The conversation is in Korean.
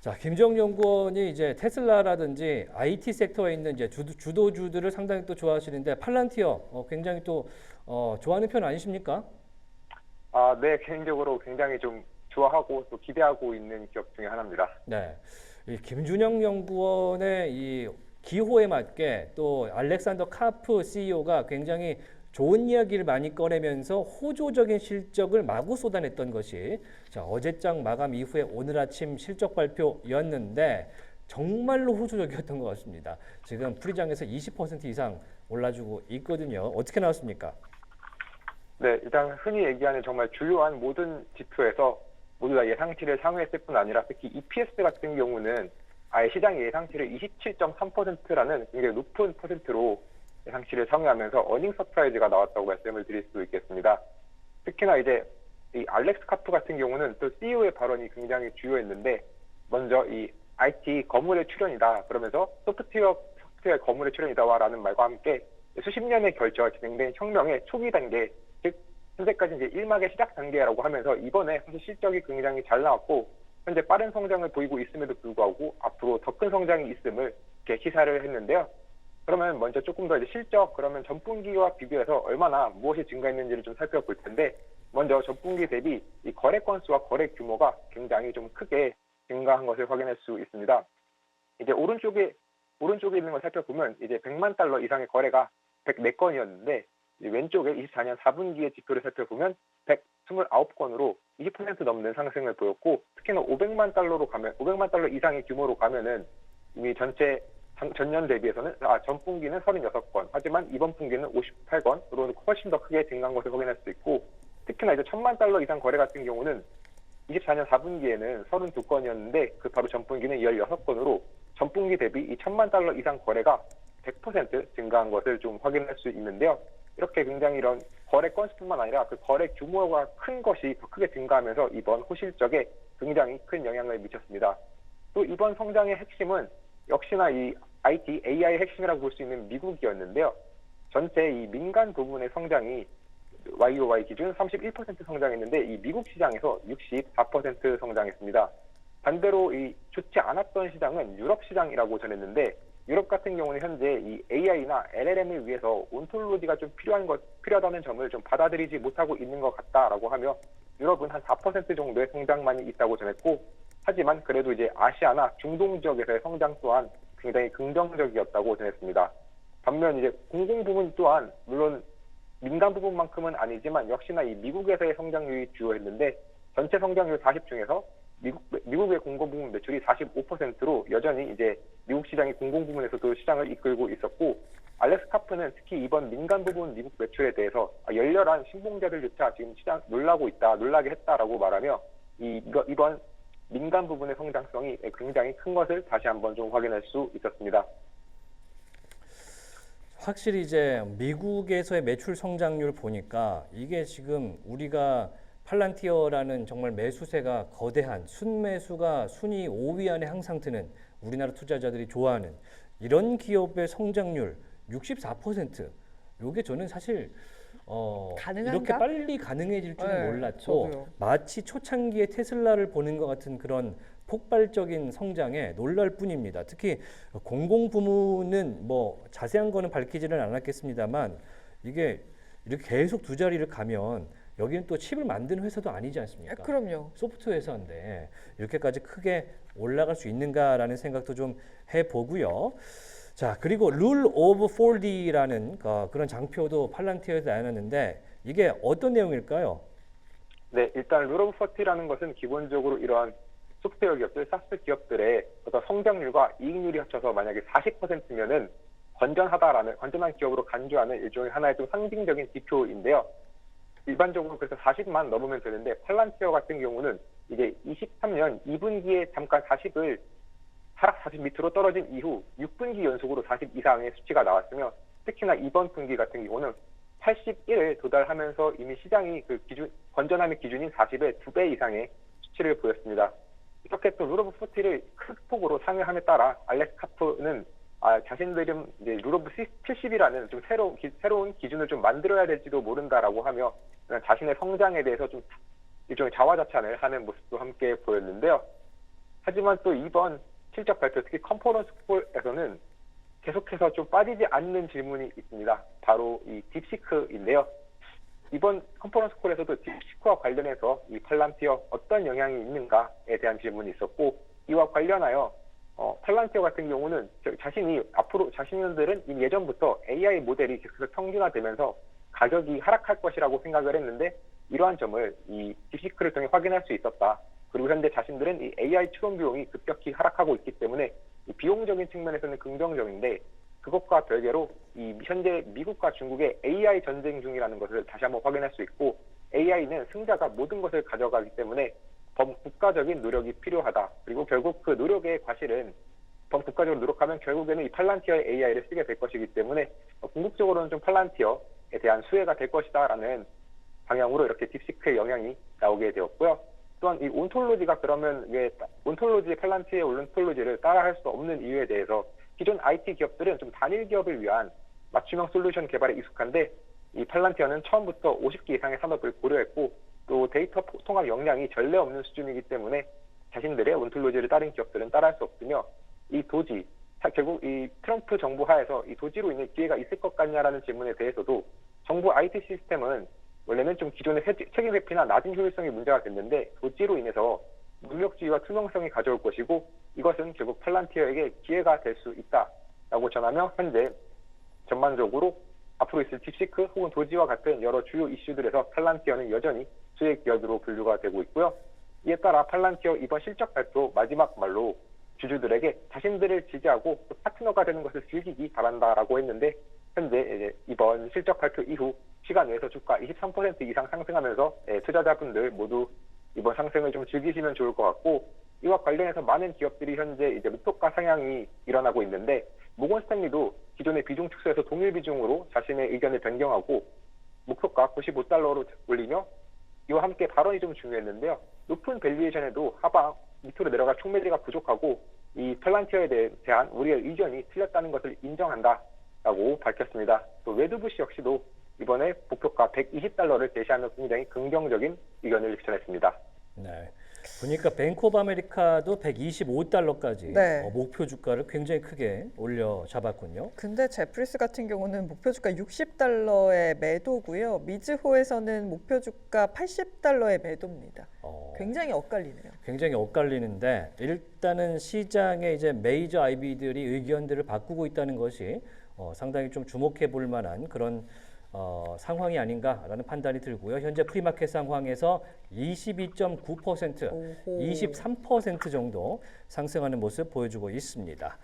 자, 김정 연구원이 이제 테슬라라든지 IT 섹터에 있는 이제 주도주들을 상당히 또 좋아하시는데 팔란티어 굉장히 또 좋아하는 편 아니십니까? 네, 개인적으로 굉장히 좀 좋아하고 또 기대하고 있는 기업 중에 하나입니다. 네. 이 김준영 연구원의 이 기호에 맞게 또 알렉산더 카프 CEO가 굉장히 좋은 이야기를 많이 꺼내면서 호조적인 실적을 마구 쏟아냈던 것이 자, 어제장 마감 이후에 오늘 아침 실적 발표였는데 정말로 호조적이었던 것 같습니다. 지금 프리장에서 20% 이상 올라주고 있거든요. 어떻게 나왔습니까? 네, 일단 흔히 얘기하는 정말 주요한 모든 지표에서 모두 다 예상치를 상회했을 뿐 아니라 특히 EPS 같은 경우는 아예 시장의 예상치를 27.3%라는 굉장히 높은 퍼센트로 예상치를 상회하면서 어닝 서프라이즈가 나왔다고 말씀을 드릴 수 있겠습니다. 특히나 이제 이 알렉스 카프 같은 경우는 또 CEO의 발언이 굉장히 주요했는데 먼저 이 IT 거물의 출현이다 그러면서 소프트웨어 거물의 출현이다라는 말과 함께 수십 년의 결제와 진행된 혁명의 초기 단계, 즉 현재까지 이제 1막의 시작 단계라고 하면서 이번에 사실 실적이 굉장히 잘 나왔고 현재 빠른 성장을 보이고 있음에도 불구하고 앞으로 더 큰 성장이 있음을 이렇게 시사를 했는데요. 그러면 먼저 조금 더 이제 실적 그러면 전분기와 비교해서 얼마나 무엇이 증가했는지를 좀 살펴볼 텐데 먼저 전분기 대비 이 거래 건수와 거래 규모가 굉장히 좀 크게 증가한 것을 확인할 수 있습니다. 이제 오른쪽에 있는 걸 살펴보면 이제 100만 달러 이상의 거래가 104건이었는데 왼쪽에 24년 4분기의 지표를 살펴보면 129건으로 20% 넘는 상승을 보였고 특히나 500만 달러 이상의 규모로 가면은 이미 전년 대비해서는 전분기는 36건 하지만 이번 분기는 58건으로 훨씬 더 크게 증가한 것을 확인할 수 있고 특히나 이제 1000만 달러 이상 거래 같은 경우는 24년 4분기에는 32건이었는데 그 바로 전분기는 16건으로 전분기 대비 이 1000만 달러 이상 거래가 100% 증가한 것을 좀 확인할 수 있는데요. 이렇게 굉장히 이런 거래 건수뿐만 아니라 그 거래 규모가 큰 것이 더 크게 증가하면서 이번 호실적에 굉장히 큰 영향을 미쳤습니다. 또 이번 성장의 핵심은 역시나 이 IT, AI의 핵심이라고 볼 수 있는 미국이었는데요. 전체 이 민간 부분의 성장이 YOY 기준 31% 성장했는데 이 미국 시장에서 64% 성장했습니다. 반대로 이 좋지 않았던 시장은 유럽 시장이라고 전했는데 유럽 같은 경우는 현재 이 AI나 LLM을 위해서 온톨로지가 좀 필요하다는 점을 좀 받아들이지 못하고 있는 것 같다라고 하며 유럽은 한 4% 정도의 성장만이 있다고 전했고 하지만 그래도 이제 아시아나 중동 지역에서의 성장 또한 굉장히 긍정적이었다고 전했습니다. 반면 이제 공공 부분 또한 물론 민간 부분만큼은 아니지만 역시나 이 미국에서의 성장률이 주요했는데 전체 성장률 40 중에서 미국의 공공 부문 매출이 45%로 여전히 이제 미국 시장이 공공 부문에서도 시장을 이끌고 있었고 알렉스 카프는 특히 이번 민간 부분 미국 매출에 대해서 열렬한 신봉자들조차 지금 시장 놀라게 했다라고 말하며 이번 민간 부분의 성장성이 굉장히 큰 것을 다시 한번 좀 확인할 수 있었습니다. 확실히 이제 미국에서의 매출 성장률 보니까 이게 지금 우리가 팔란티어라는 정말 매수세가 거대한 순매수가 순위 5위 안에 항상 드는 우리나라 투자자들이 좋아하는 이런 기업의 성장률 64%. 요게 저는 사실 가능한가? 이렇게 빨리 가능해질 줄은 네, 몰랐고 저도요. 마치 초창기에 테슬라를 보는 것 같은 그런 폭발적인 성장에 놀랄 뿐입니다. 특히 공공 부문은 뭐 자세한 거는 밝히지는 않았겠습니다만 이게 이렇게 계속 두 자리를 가면 여기는 또 칩을 만드는 회사도 아니지 않습니까? 그럼요. 소프트웨어 회사인데 이렇게까지 크게 올라갈 수 있는가라는 생각도 좀 해보고요. 자, 그리고 룰 오브 40라는 그런 장표도 팔란티어에서 나눴는데 이게 어떤 내용일까요? 네, 일단 룰 오브 40라는 것은 기본적으로 이러한 소프트웨어 기업들, 사스 기업들의 어떤 성장률과 이익률이 합쳐서 만약에 40%면은 건전한 기업으로 간주하는 일종의 하나의 좀 상징적인 지표인데요. 일반적으로 그래서 40만 넘으면 되는데 팔란티어 같은 경우는 이제 23년 2분기에 잠깐 40을 하락 40 밑으로 떨어진 이후 6분기 연속으로 40 이상의 수치가 나왔으며 특히나 이번 분기 같은 경우는 81을 도달하면서 이미 시장이 그 건전함의 기준인 40의 2배 이상의 수치를 보였습니다. 이렇게 또 룰 오브 40를 큰 폭으로 상회함에 따라 알렉스 카프는 자신들은 이제 룰 오브 70이라는 좀 새로운 기준을 좀 만들어야 될지도 모른다라고 하며 자신의 성장에 대해서 좀 일종의 자화자찬을 하는 모습도 함께 보였는데요. 하지만 또 이번 실적 발표, 특히 컨퍼런스 콜에서는 계속해서 좀 빠지지 않는 질문이 있습니다. 바로 이 딥시크인데요. 이번 컨퍼런스 콜에서도 딥시크와 관련해서 이 팔란티어 어떤 영향이 있는가에 대한 질문이 있었고, 이와 관련하여 팔란티어 같은 경우는 자신들은 이미 예전부터 AI 모델이 계속해서 평준화되면서 가격이 하락할 것이라고 생각을 했는데, 이러한 점을 이 딥시크를 통해 확인할 수 있었다. 그리고 현재 자신들은 이 AI 추론 비용이 급격히 하락하고 있기 때문에 이 비용적인 측면에서는 긍정적인데, 그것과 별개로 이 현재 미국과 중국의 AI 전쟁 중이라는 것을 다시 한번 확인할 수 있고, AI는 승자가 모든 것을 가져가기 때문에 범국가적인 노력이 필요하다. 그리고 결국 그 노력의 과실은 범국가적으로 노력하면 결국에는 이 팔란티어의 AI를 쓰게 될 것이기 때문에 궁극적으로는 좀 팔란티어에 대한 수혜가 될 것이다라는 방향으로 이렇게 딥시크의 영향이 나오게 되었고요. 또한 이 온톨로지가 그러면 왜 온톨로지, 팔란티어의 온톨로지를 따라할 수 없는 이유에 대해서 기존 IT 기업들은 좀 단일 기업을 위한 맞춤형 솔루션 개발에 익숙한데, 이 팔란티어는 처음부터 50개 이상의 산업을 고려했고 또 데이터 통합 역량이 전례 없는 수준이기 때문에 자신들의 온톨로지를 따른 기업들은 따라할 수 없으며, 이 도지, 결국 이 트럼프 정부 하에서 이 도지로 인해 기회가 있을 것 같냐라는 질문에 대해서도 정부 IT 시스템은 원래는 좀 기존의 책임 회피나 낮은 효율성이 문제가 됐는데 도지로 인해서 능력주의와 투명성이 가져올 것이고, 이것은 결국 팔란티어에게 기회가 될 수 있다라고 전하며, 현재 전반적으로 앞으로 있을 딥시크 혹은 도지와 같은 여러 주요 이슈들에서 팔란티어는 여전히 수혜 기업으로 분류가 되고 있고요. 이에 따라 팔란티어 이번 실적 발표 마지막 말로 주주들에게 자신들을 지지하고 또 파트너가 되는 것을 즐기기 바란다라고 했는데, 현재 이제 이번 실적 발표 이후 시간 내에서 주가 23% 이상 상승하면서 투자자분들 모두 이번 상승을 좀 즐기시면 좋을 것 같고, 이와 관련해서 많은 기업들이 현재 이제 목표가 상향이 일어나고 있는데, 모건 스탠리도 기존의 비중 축소에서 동일 비중으로 자신의 의견을 변경하고 목표가 95달러로 올리며, 이와 함께 발언이 좀 중요했는데요. 높은 밸류에이션에도 하방 밑으로 내려갈 촉매제가 부족하고 이 팔란티어에 대한 우리의 의견이 틀렸다는 것을 인정한다라고 밝혔습니다. 또 웨드부시 역시도 이번에 목표가 120달러를 제시하는 굉장히 긍정적인 의견을 전했습니다. 네. 보니까 뱅크 오브 아메리카도 125달러까지 네. 목표 주가를 굉장히 크게 올려 잡았군요. 근데 제프리스 같은 경우는 목표 주가 60달러의 매도고요. 미즈호에서는 목표 주가 80달러의 매도입니다. 굉장히 엇갈리네요. 굉장히 엇갈리는데, 일단은 시장의 이제 메이저 IB들이 의견들을 바꾸고 있다는 것이 상당히 좀 주목해 볼 만한 그런 상황이 아닌가라는 판단이 들고요. 현재 프리마켓 상황에서 22.9%, 오호. 23% 정도 상승하는 모습 보여주고 있습니다.